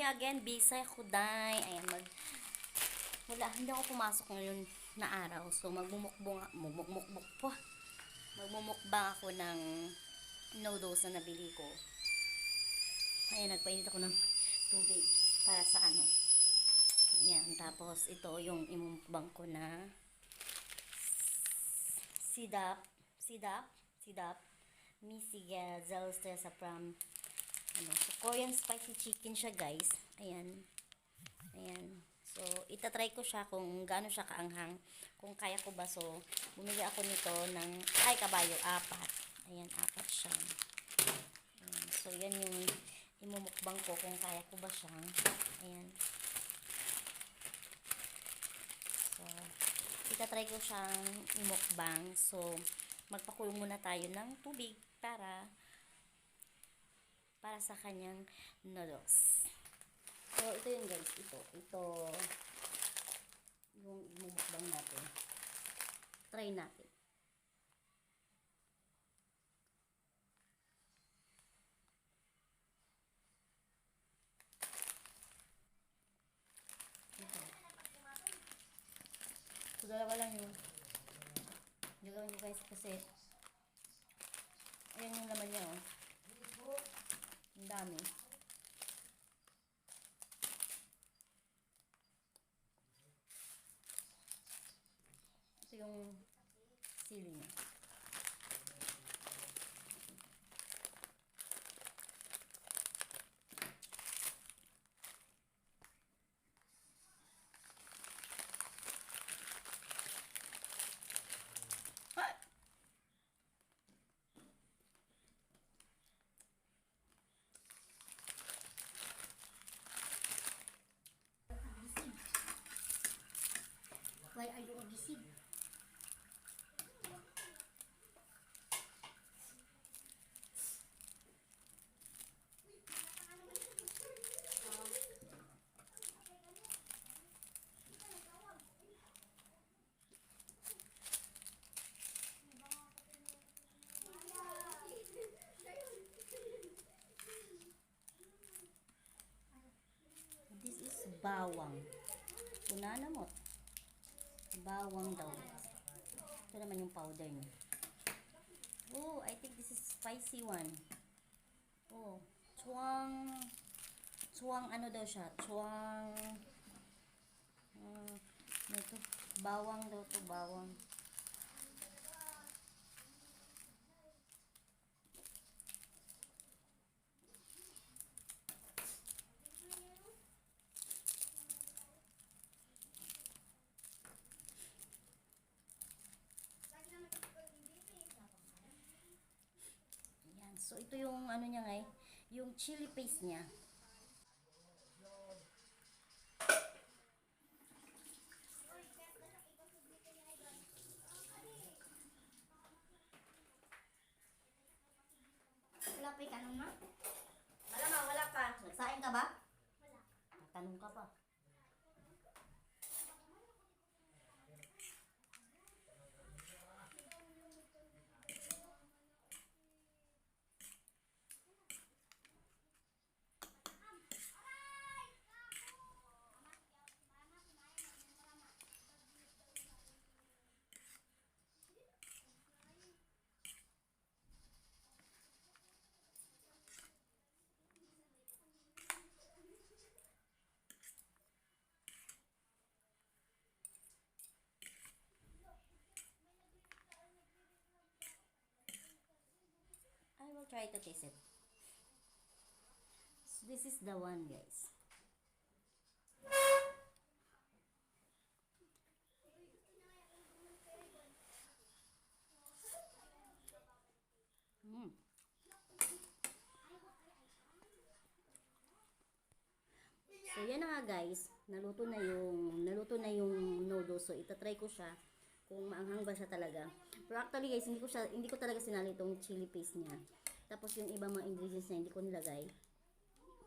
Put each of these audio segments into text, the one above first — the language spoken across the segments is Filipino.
again, Bisay Kuday. Ayan, hindi ako pumasok ngayon na araw. So, magmumukbang ako ng noodles na nabili ko. Ayan, nagpainit ako ng tubig para sa ano. Ayan, tapos ito yung imumukbang ko na sidap, misiga, zalstesa from ano, so Korean spicy chicken siya, guys. Ayan. Ayan. So, itatry ko siya kung gaano siya kaanghang. Kung kaya ko ba. So, bumili ako nito ng, kabayo, 4. Ayan, 4 siya. Ayan. So, yan yung imumukbang ko kung kaya ko ba siya. Ayan. So, itatry ko siyang imukbang. So, magpakulo muna tayo ng tubig para sa kanyang noodles. So, ito yun, guys. Ito yung imumukbang natin. Try natin. Ito. So, dalawa lang yun. Gagawin ko, guys, kasi ayan yung laman niya, oh. Ang dami. Ito yung sili niya. Why are you obsessive? This is bawang. Punana mo. Bawang daw. Ito naman yung powder niya. Oh, I think this is spicy one. Oh, chuang ano daw siya? Ito, bawang daw to, bawang. Ayan. So, ito yung ano niya ngay, yung chili paste niya. Wala pa ikanong na? Malamang, wala pa. Nagsaing ka ba? Wala. Tanong ka pa. I will try to taste it. So, this is the one, guys. So, yan na nga, guys. Naluto na yung noodles. So, itatry ko siya kung maanghang ba siya talaga. Pero actually, guys, hindi ko talaga sinali itong chili paste niya. Tapos yung ibang mga ingredients niya, hindi ko nilagay.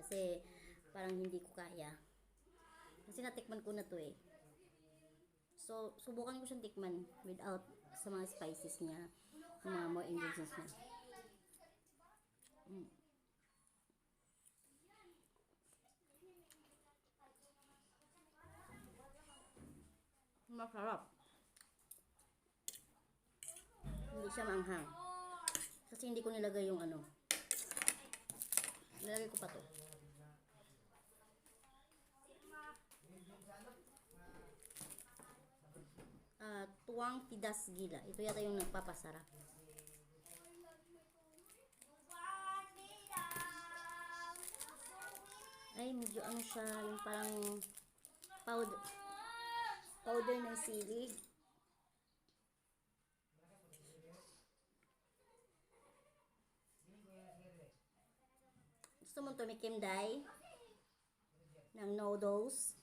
Kasi parang hindi ko kaya. Kasi natikman ko na to eh. So, subukan ko siyang tikman without sa mga spices niya, mga more ingredients niya. Masarap. Hindi siya maanghang. Kasi hindi ko nilagay yung ano. Nilagay ko pa to. Tuwang pidas gila. Ito yata yung nagpapasarap. Ay, medyo ano siya, yung parang powder ng sili. Gusto mo tumikim, Day? Ng noodles?